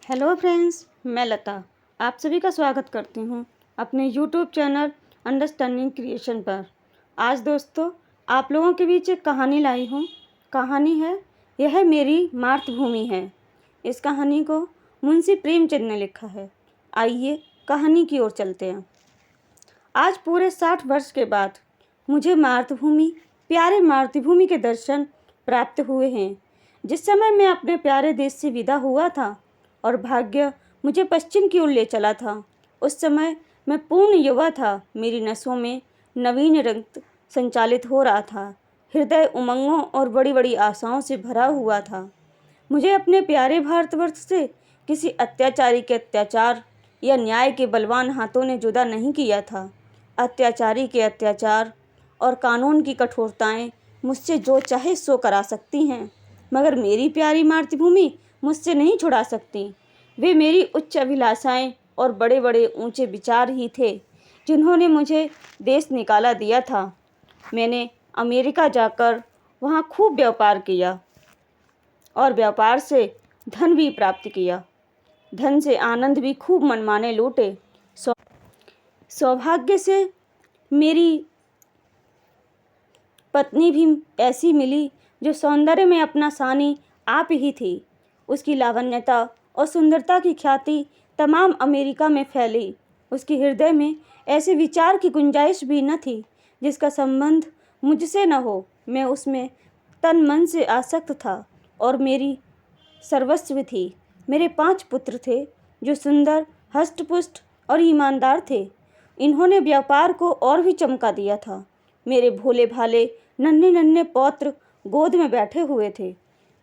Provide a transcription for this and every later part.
Hello friends, मैं लता आप सभी का स्वागत करती हूँ अपने यूट्यूब चैनल अंडरस्टैंडिंग क्रिएशन पर। आज दोस्तों आप लोगों के बीच एक कहानी लाई हूँ। कहानी है यह मेरी मातृभूमि है। इस कहानी को मुंशी प्रेमचंद ने लिखा है। आइए कहानी की ओर चलते हैं। आज पूरे 60 वर्ष के बाद मुझे मातृभूमि, प्यारे मातृभूमि के दर्शन प्राप्त हुए हैं। जिस समय मैं अपने प्यारे देश से विदा हुआ था और भाग्य मुझे पश्चिम की ओर ले चला था, उस समय मैं पूर्ण युवा था। मेरी नसों में नवीन रक्त संचालित हो रहा था। हृदय उमंगों और बड़ी बड़ी आशाओं से भरा हुआ था। मुझे अपने प्यारे भारतवर्ष से किसी अत्याचारी के अत्याचार या न्याय के बलवान हाथों ने जुदा नहीं किया था। अत्याचारी के अत्याचार और कानून की कठोरताएं मुझसे जो चाहे सो करा सकती हैं, मगर मेरी प्यारी मातृभूमि मुझसे नहीं छुड़ा सकती। वे मेरी उच्च अभिलाषाएं और बड़े बड़े ऊंचे विचार ही थे जिन्होंने मुझे देश निकाला दिया था। मैंने अमेरिका जाकर वहाँ खूब व्यापार किया और व्यापार से धन भी प्राप्त किया। धन से आनंद भी खूब मनमाने लूटे। सौभाग्य से मेरी पत्नी भी ऐसी मिली जो सौंदर्य में अपना सानी आप ही थी। उसकी लावण्यता और सुंदरता की ख्याति तमाम अमेरिका में फैली। उसके हृदय में ऐसे विचार की गुंजाइश भी न थी जिसका संबंध मुझसे न हो। मैं उसमें तन मन से आसक्त था और मेरी सर्वस्व थी। मेरे 5 पुत्र थे जो सुंदर, हष्टपुष्ट और ईमानदार थे। इन्होंने व्यापार को और भी चमका दिया था। मेरे भोले भाले नन्हे नन्हे पौत्र गोद में बैठे हुए थे,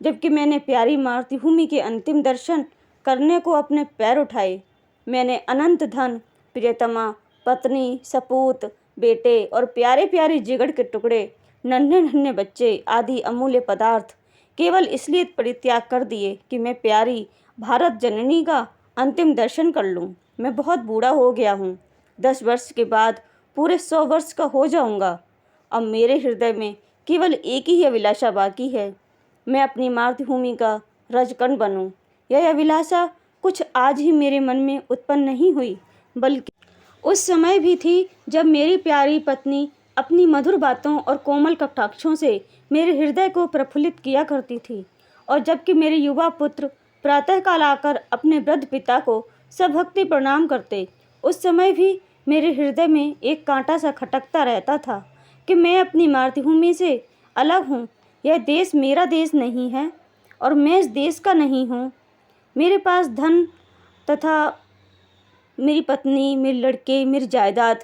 जबकि मैंने प्यारी मातृभूमि के अंतिम दर्शन करने को अपने पैर उठाए। मैंने अनंत धन, प्रियतमा, पत्नी, सपूत, बेटे और प्यारे प्यारे जिगड़ के टुकड़े, नन्हे नन्हे बच्चे आदि अमूल्य पदार्थ केवल इसलिए परित्याग कर दिए कि मैं प्यारी भारत जननी का अंतिम दर्शन कर लूं। मैं बहुत बूढ़ा हो गया हूँ। 10 वर्ष के बाद पूरे 100 वर्ष का हो जाऊंगा। अब मेरे हृदय में केवल एक ही अभिलाषा बाकी है, मैं अपनी मातृभूमि का रजकण बनूं। यह अभिलाषा कुछ आज ही मेरे मन में उत्पन्न नहीं हुई, बल्कि उस समय भी थी जब मेरी प्यारी पत्नी अपनी मधुर बातों और कोमल कटाक्षों से मेरे हृदय को प्रफुल्लित किया करती थी, और जबकि मेरे युवा पुत्र प्रातःकाल आकर अपने वृद्ध पिता को सभक्ति प्रणाम करते, उस समय भी मेरे हृदय में एक कांटा सा खटकता रहता था कि मैं अपनी मातृभूमि से अलग हूँ। यह देश मेरा देश नहीं है और मैं इस देश का नहीं हूँ। मेरे पास धन तथा मेरी पत्नी, मेरे लड़के, मेरी जायदाद,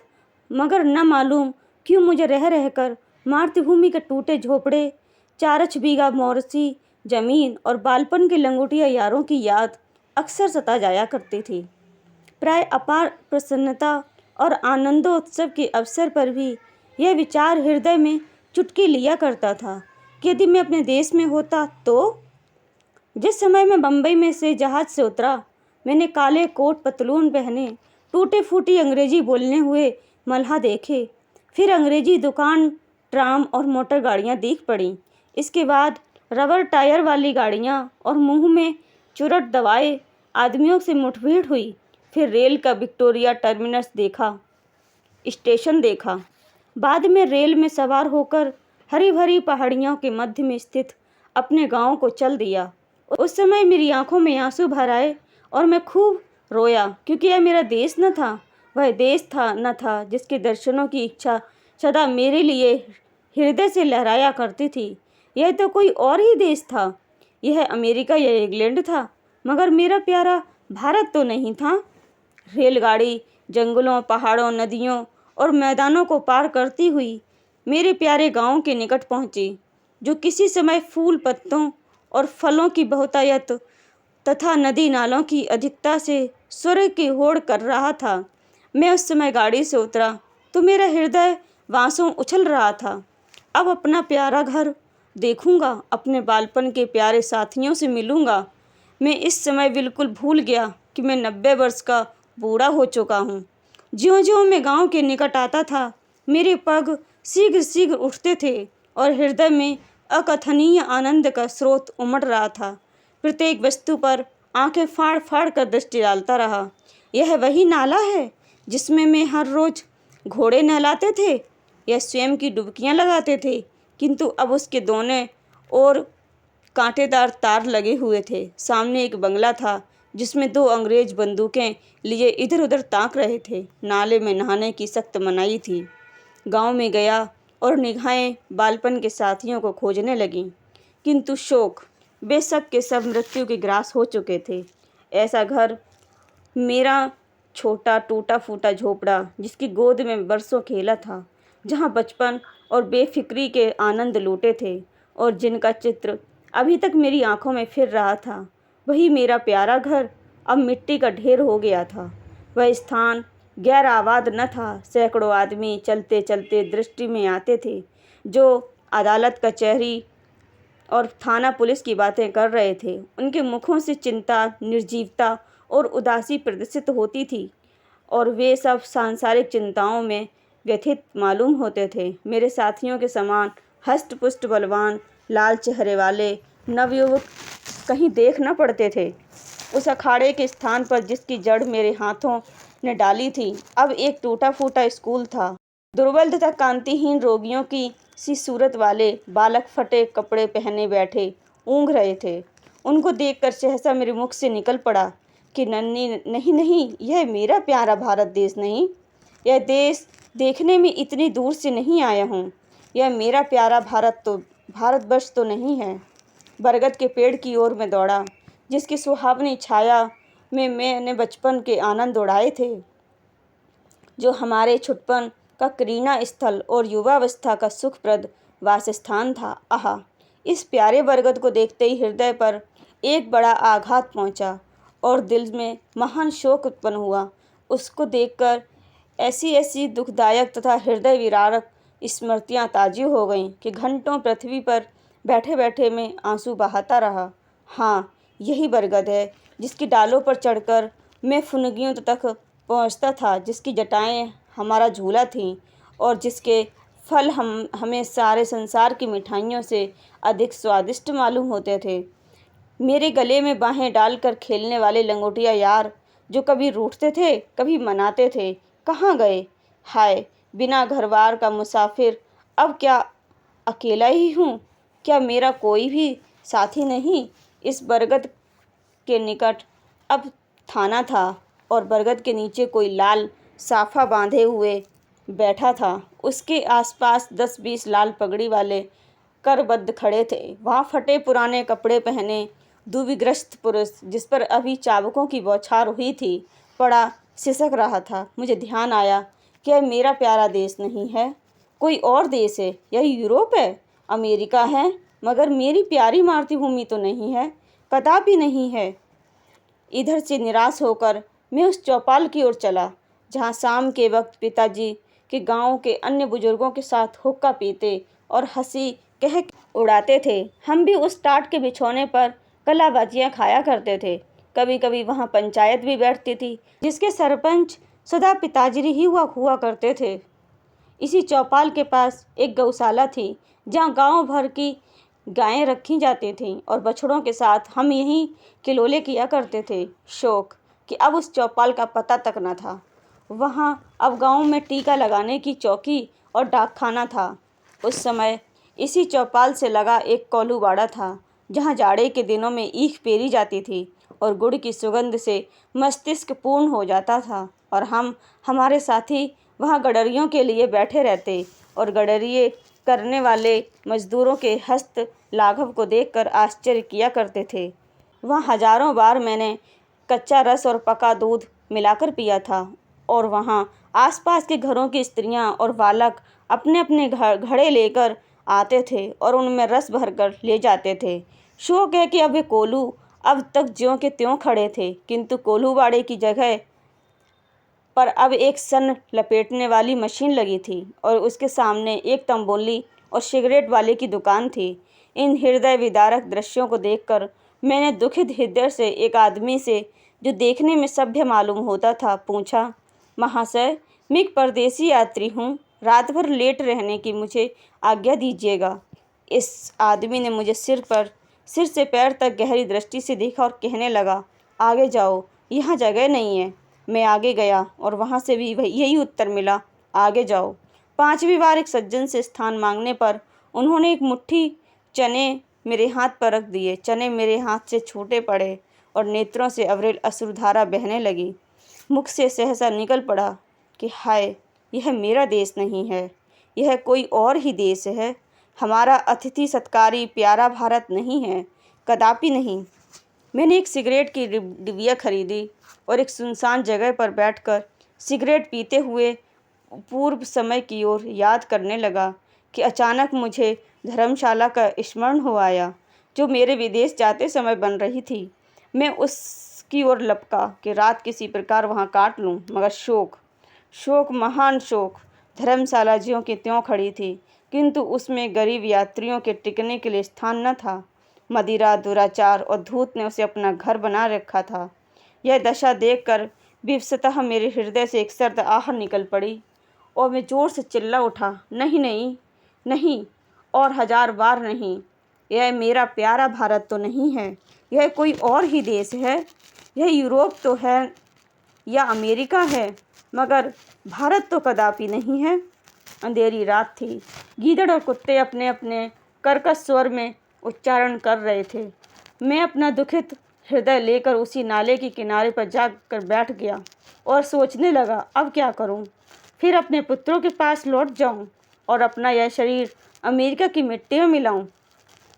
मगर न मालूम क्यों मुझे रह रहकर मातृभूमि के टूटे झोपड़े, 4 बीघा मौरसी जमीन और बालपन के लंगोटिया यारों की याद अक्सर सता जाया करती थी। प्राय अपार प्रसन्नता और आनंदोत्सव के अवसर पर भी यह विचार हृदय में चुटकी लिया करता था कि यदि मैं अपने देश में होता तो। जिस समय मैं बम्बई में से जहाज से उतरा, मैंने काले कोट पतलून पहने टूटे फूटी अंग्रेजी बोलने हुए मल्लाह देखे। फिर अंग्रेजी दुकान, ट्राम और मोटर गाड़ियाँ दिख पड़ीं। इसके बाद रबर टायर वाली गाड़ियाँ और मुंह में चुरट दवाए आदमियों से मुठभेड़ हुई। फिर रेल का विक्टोरिया टर्मिनस देखा, स्टेशन देखा। बाद में रेल में सवार होकर हरी भरी पहाड़ियों के मध्य में स्थित अपने गांव को चल दिया। उस समय मेरी आंखों में आंसू भर आए और मैं खूब रोया, क्योंकि यह मेरा देश न था। वह देश था न था जिसके दर्शनों की इच्छा सदा मेरे लिए हृदय से लहराया करती थी। यह तो कोई और ही देश था। यह अमेरिका या इंग्लैंड था, मगर मेरा प्यारा भारत तो नहीं था। रेलगाड़ी जंगलों, पहाड़ों, नदियों और मैदानों को पार करती हुई मेरे प्यारे गांव के निकट पहुंची, जो किसी समय फूल, पत्तों और फलों की बहुतायत तथा नदी नालों की अधिकता से स्वर्ग की होड़ कर रहा था। मैं उस समय गाड़ी से उतरा तो मेरा हृदय वांसों उछल रहा था। अब अपना प्यारा घर देखूंगा, अपने बालपन के प्यारे साथियों से मिलूंगा। मैं इस समय बिल्कुल भूल गया कि मैं 90 वर्ष का बूढ़ा हो चुका हूँ। ज्यों-ज्यों मैं गांव के निकट आता था, मेरे पग शीघ्र शीघ्र उठते थे और हृदय में अकथनीय आनंद का स्रोत उमड़ रहा था। प्रत्येक वस्तु पर आंखें फाड़ फाड़ कर दृष्टि डालता रहा। यह वही नाला है जिसमें मैं हर रोज घोड़े नहलाते थे या स्वयं की डुबकियां लगाते थे, किंतु अब उसके दोनों ओर कांटेदार तार लगे हुए थे। सामने एक बंगला था जिसमें 2 अंग्रेज बंदूकें लिए इधर उधर ताक रहे थे। नाले में नहाने की सख्त मनाही थी। गांव में गया और निगाहें बालपन के साथियों को खोजने लगीं, किंतु शोक वे सब के सब मृत्यु के ग्रास हो चुके थे। ऐसा घर मेरा छोटा टूटा फूटा झोपड़ा, जिसकी गोद में बरसों खेला था, जहाँ बचपन और बेफिक्री के आनंद लूटे थे और जिनका चित्र अभी तक मेरी आंखों में फिर रहा था, वही मेरा प्यारा घर अब मिट्टी का ढेर हो गया था। वह स्थान गैर आबाद न था। सैकड़ों आदमी चलते चलते दृष्टि में आते थे, जो अदालत कचहरी और थाना पुलिस की बातें कर रहे थे। उनके मुखों से चिंता, निर्जीवता और उदासी प्रदर्शित होती थी और वे सब सांसारिक चिंताओं में व्यथित मालूम होते थे। मेरे साथियों के समान हष्ट-पुष्ट, बलवान, लाल चेहरे वाले नवयुवक कहीं देख न पड़ते थे। उस अखाड़े के स्थान पर जिसकी जड़ मेरे हाथों ने डाली थी, अब एक टूटा फूटा स्कूल था। दुर्बल तथा कांतिहीन रोगियों की सी सूरत वाले बालक फटे कपड़े पहने बैठे ऊँघ रहे थे। उनको देखकर सहसा मेरे मुख से निकल पड़ा कि नहीं नहीं, यह मेरा प्यारा भारत देश नहीं। यह देश देखने में इतनी दूर से नहीं आया हूँ। यह मेरा प्यारा भारतवर्ष तो नहीं है। बरगद के पेड़ की ओर मैं दौड़ा, जिसकी सुहावनी छाया में मैंने बचपन के आनंद उड़ाए थे, जो हमारे छुटपन का करीना स्थल और युवावस्था का सुखप्रद वासस्थान था। आहा! इस प्यारे बरगद को देखते ही हृदय पर एक बड़ा आघात पहुंचा और दिल में महान शोक उत्पन्न हुआ। उसको देखकर ऐसी ऐसी दुखदायक तथा हृदय विदारक स्मृतियाँ ताज़ी हो गईं कि घंटों पृथ्वी पर बैठे बैठे मैं आंसू बहाता रहा। हाँ, यही बरगद है जिसकी डालों पर चढ़कर मैं फुनगियों तक पहुँचता था, जिसकी जटाएं हमारा झूला थीं और जिसके फल हमें सारे संसार की मिठाइयों से अधिक स्वादिष्ट मालूम होते थे। मेरे गले में बाहें डालकर खेलने वाले लंगोटिया यार, जो कभी रूठते थे कभी मनाते थे, कहाँ गए? हाय, बिना घरबार का मुसाफिर अब क्या अकेला ही हूँ? क्या मेरा कोई भी साथी नहीं? इस बरगद के निकट अब थाना था और बरगद के नीचे कोई लाल साफा बांधे हुए बैठा था। उसके आसपास 10-20 लाल पगड़ी वाले करबद्ध खड़े थे। वहाँ फटे पुराने कपड़े पहने दुर्विग्रस्त पुरुष, जिस पर अभी चाबुकों की बौछार हुई थी, पड़ा सिसक रहा था। मुझे ध्यान आया कि यह मेरा प्यारा देश नहीं है, कोई और देश है। यह यूरोप है, अमेरिका है, मगर मेरी प्यारी मातृभूमि तो नहीं है, कदापि नहीं है। इधर से निराश होकर मैं उस चौपाल की ओर चला, जहाँ शाम के वक्त पिताजी के गांव के अन्य बुजुर्गों के साथ हुक्का पीते और हंसी कह उड़ाते थे। हम भी उस टाट के बिछौने पर कलाबाजियाँ खाया करते थे। कभी कभी वहाँ पंचायत भी बैठती थी, जिसके सरपंच सदा पिताजी ही हुआ करते थे। इसी चौपाल के पास एक गौशाला थी, जहाँ गांव भर की गायें रखी जाती थीं और बछड़ों के साथ हम यहीं किलोले किया करते थे। शौक कि अब उस चौपाल का पता तक न था। वहाँ अब गांव में टीका लगाने की चौकी और डाकखाना था। उस समय इसी चौपाल से लगा एक कोल्हू-बाड़ा था, जहाँ जाड़े के दिनों में ईख पेरी जाती थी और गुड़ की सुगंध से मस्तिष्क पूर्ण हो जाता था और हम हमारे साथी वहाँ गडरियों के लिए बैठे रहते और गडरिये करने वाले मजदूरों के हस्त लाघव को देखकर आश्चर्य किया करते थे। वहाँ हजारों बार मैंने कच्चा रस और पका दूध मिलाकर पिया था और वहाँ आसपास के घरों की स्त्रियाँ और बालक अपने अपने घड़े लेकर आते थे और उनमें रस भरकर ले जाते थे। शौक है कि अब वे कोल्हू अब तक ज्यों के त्यों खड़े थे, किंतु कोल्हू बाड़े की जगह पर अब एक सन लपेटने वाली मशीन लगी थी और उसके सामने एक तंबोली और सिगरेट वाले की दुकान थी। इन हृदय विदारक दृश्यों को देखकर मैंने दुखित हृदय से एक आदमी से, जो देखने में सभ्य मालूम होता था, पूछा, महाशय, मैं एक परदेसी यात्री हूँ, रात भर लेट रहने की मुझे आज्ञा दीजिएगा। इस आदमी ने मुझे सिर से पैर तक गहरी दृष्टि से देखा और कहने लगा, आगे जाओ, यहाँ जगह नहीं है। मैं आगे गया और वहाँ से भी यही उत्तर मिला, आगे जाओ। 5वीं बार एक सज्जन से स्थान मांगने पर उन्होंने एक मुट्ठी चने मेरे हाथ पर रख दिए। चने मेरे हाथ से छूटे पड़े और नेत्रों से अविरल अश्रुधारा बहने लगी। मुख से सहसा निकल पड़ा कि हाय, यह मेरा देश नहीं है, यह कोई और ही देश है। हमारा अतिथि सत्कारी प्यारा भारत नहीं है, कदापि नहीं। मैंने एक सिगरेट की डिबिया खरीदी और एक सुनसान जगह पर बैठकर सिगरेट पीते हुए पूर्व समय की ओर याद करने लगा कि अचानक मुझे धर्मशाला का स्मरण हो आया, जो मेरे विदेश जाते समय बन रही थी। मैं उसकी ओर लपका कि रात किसी प्रकार वहाँ काट लूँ, मगर शोक, महान शोक। धर्मशाला ज्यों की त्यों खड़ी थी, किंतु उसमें गरीब यात्रियों के टिकने के लिए स्थान न था। मदिरा, दुराचार और धूत ने उसे अपना घर बना रखा था। यह दशा देखकर विवशतः मेरे हृदय से एक सर्द आह निकल पड़ी और मैं जोर से चिल्ला उठा, नहीं नहीं नहीं, और 1000 बार नहीं। यह मेरा प्यारा भारत तो नहीं है, यह कोई और ही देश है। यह यूरोप तो है या अमेरिका है, मगर भारत तो कदापि नहीं है। अंधेरी रात थी। गीदड़ और कुत्ते अपने अपने कर्कश स्वर में उच्चारण कर रहे थे। मैं अपना दुखित हृदय लेकर उसी नाले के किनारे पर जाकर बैठ गया और सोचने लगा, अब क्या करूं? फिर अपने पुत्रों के पास लौट जाऊं और अपना यह शरीर अमेरिका की मिट्टी में मिलाऊं।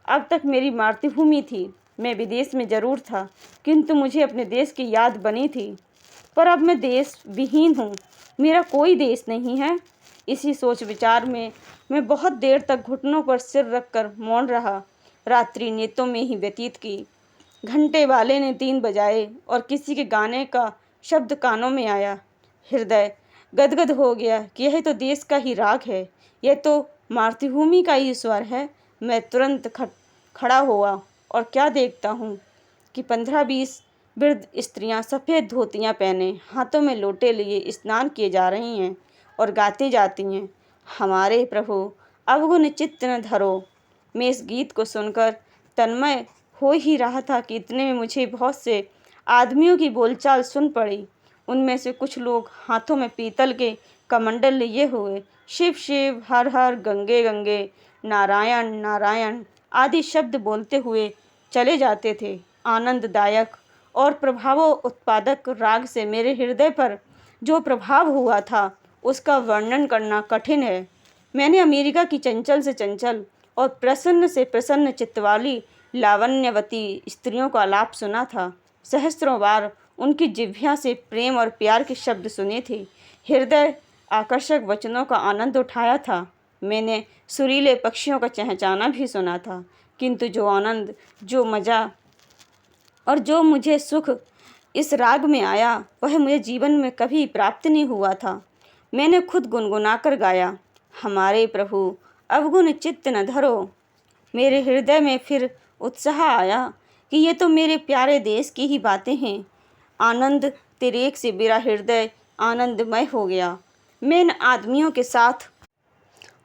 अब तक मेरी मातृभूमि थी। मैं विदेश में ज़रूर था, किंतु मुझे अपने देश की याद बनी थी। पर अब मैं देश विहीन हूँ, मेरा कोई देश नहीं है। इसी सोच विचार में मैं बहुत देर तक घुटनों पर सिर रखकर मौन रहा। रात्रि नेतों में ही व्यतीत की। घंटे वाले ने 3 बजाए और किसी के गाने का शब्द कानों में आया। हृदय गदगद हो गया कि यह तो देश का ही राग है, यह तो मातृभूमि का ही स्वर है। मैं तुरंत खड़ा हुआ और क्या देखता हूँ कि 15-20 वृद्ध स्त्रियां सफ़ेद धोतियां पहने, हाथों में लोटे लिए स्नान किए जा रही हैं और गाती जाती हैं, हमारे प्रभु अवगुण चित्त न धरो। मैं इस गीत को सुनकर तन्मय हो ही रहा था कि इतने में मुझे बहुत से आदमियों की बोलचाल सुन पड़ी। उनमें से कुछ लोग हाथों में पीतल के कमंडल लिए हुए शिव शिव, हर हर, गंगे गंगे, नारायण नारायण आदि शब्द बोलते हुए चले जाते थे। आनंददायक और प्रभाव उत्पादक राग से मेरे हृदय पर जो प्रभाव हुआ था, उसका वर्णन करना कठिन है। मैंने अमेरिका की चंचल से चंचल और प्रसन्न से प्रसन्न चित्त वाली लावण्यवती स्त्रियों का आलाप सुना था। सहस्त्रों बार उनकी जिह्वा से प्रेम और प्यार के शब्द सुने थे। हृदय आकर्षक वचनों का आनंद उठाया था। मैंने सुरीले पक्षियों का चहचहाना भी सुना था, किंतु जो आनंद, जो मज़ा और जो मुझे सुख इस राग में आया, वह मुझे जीवन में कभी प्राप्त नहीं हुआ था। मैंने खुद गुनगुनाकर गाया, हमारे प्रभु अवगुण चित्त न धरो। मेरे हृदय में फिर उत्साह आया कि ये तो मेरे प्यारे देश की ही बातें हैं। आनंद तिरेक से मेरा हृदय आनंदमय हो गया। मैं इन आदमियों के साथ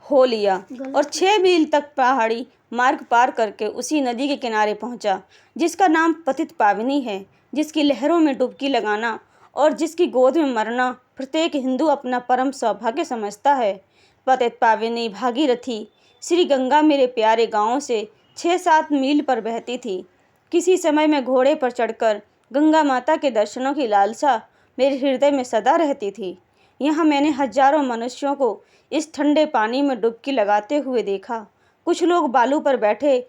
हो लिया और 6 मील तक पहाड़ी मार्ग पार करके उसी नदी के किनारे पहुंचा, जिसका नाम पतित पावनी है, जिसकी लहरों में डुबकी लगाना और जिसकी गोद में मरना प्रत्येक हिंदू अपना परम सौभाग्य समझता है। पतित पावनी भागीरथी श्री गंगा मेरे प्यारे गांवों से 6-7 मील पर बहती थी। किसी समय मैं घोड़े पर चढ़कर गंगा माता के दर्शनों की लालसा मेरे हृदय में सदा रहती थी। यहाँ मैंने हजारों मनुष्यों को इस ठंडे पानी में डुबकी लगाते हुए देखा। कुछ लोग बालू पर बैठे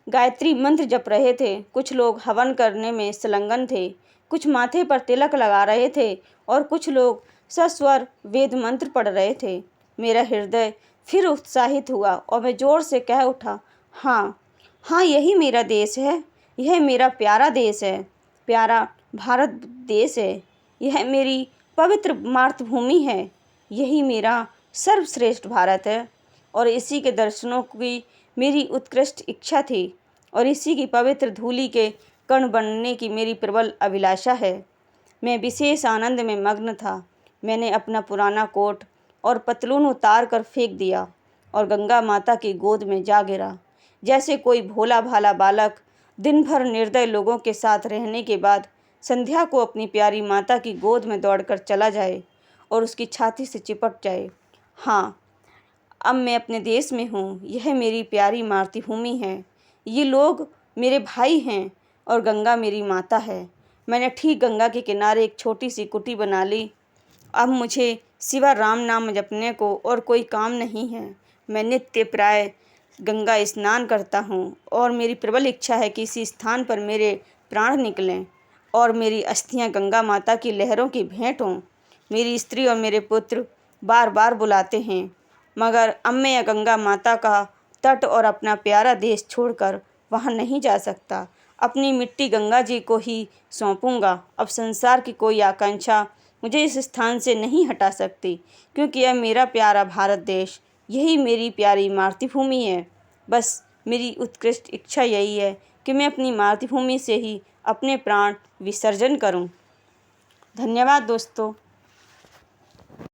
गायत्री मंत्र जप रहे थे, कुछ लोग हवन करने में संलग्न थे, कुछ माथे पर तिलक लगा रहे थे और कुछ लोग सस्वर वेद मंत्र पढ़ रहे थे। मेरा हृदय फिर उत्साहित हुआ और मैं जोर से कह उठा, हाँ हाँ, यही मेरा देश है, यह मेरा प्यारा देश है, प्यारा भारत देश है, यह मेरी पवित्र मातृभूमि है, यही मेरा सर्वश्रेष्ठ भारत है। और इसी के दर्शनों की मेरी उत्कृष्ट इच्छा थी और इसी की पवित्र धूलि के कण बनने की मेरी प्रबल अभिलाषा है। मैं विशेष आनंद में मग्न था। मैंने अपना पुराना कोट और पतलून उतार कर फेंक दिया और गंगा माता की गोद में जा गिरा। जैसे कोई भोला भाला बालक दिन भर निर्दय लोगों के साथ रहने के बाद संध्या को अपनी प्यारी माता की गोद में दौड़कर चला जाए और उसकी छाती से चिपट जाए। हाँ, अब मैं अपने देश में हूँ, यह मेरी प्यारी मातृभूमि है, ये लोग मेरे भाई हैं और गंगा मेरी माता है। मैंने ठीक गंगा के किनारे एक छोटी सी कुटी बना ली। अब मुझे सिवा राम नाम जपने को और कोई काम नहीं है। मैं नित्य प्राय गंगा स्नान करता हूँ और मेरी प्रबल इच्छा है कि इसी स्थान पर मेरे प्राण निकलें और मेरी अस्थियाँ गंगा माता की लहरों की भेंट हों। मेरी स्त्री और मेरे पुत्र बार बार बुलाते हैं, मगर अब मैं गंगा माता का तट और अपना प्यारा देश छोड़कर वहाँ नहीं जा सकता। अपनी मिट्टी गंगा जी को ही सौंपूंगा। अब संसार की कोई आकांक्षा मुझे इस स्थान से नहीं हटा सकती, क्योंकि यह मेरा प्यारा भारत देश, यही मेरी प्यारी मातृभूमि है। बस मेरी उत्कृष्ट इच्छा यही है कि मैं अपनी मातृभूमि से ही अपने प्राण विसर्जन करूं। धन्यवाद दोस्तों।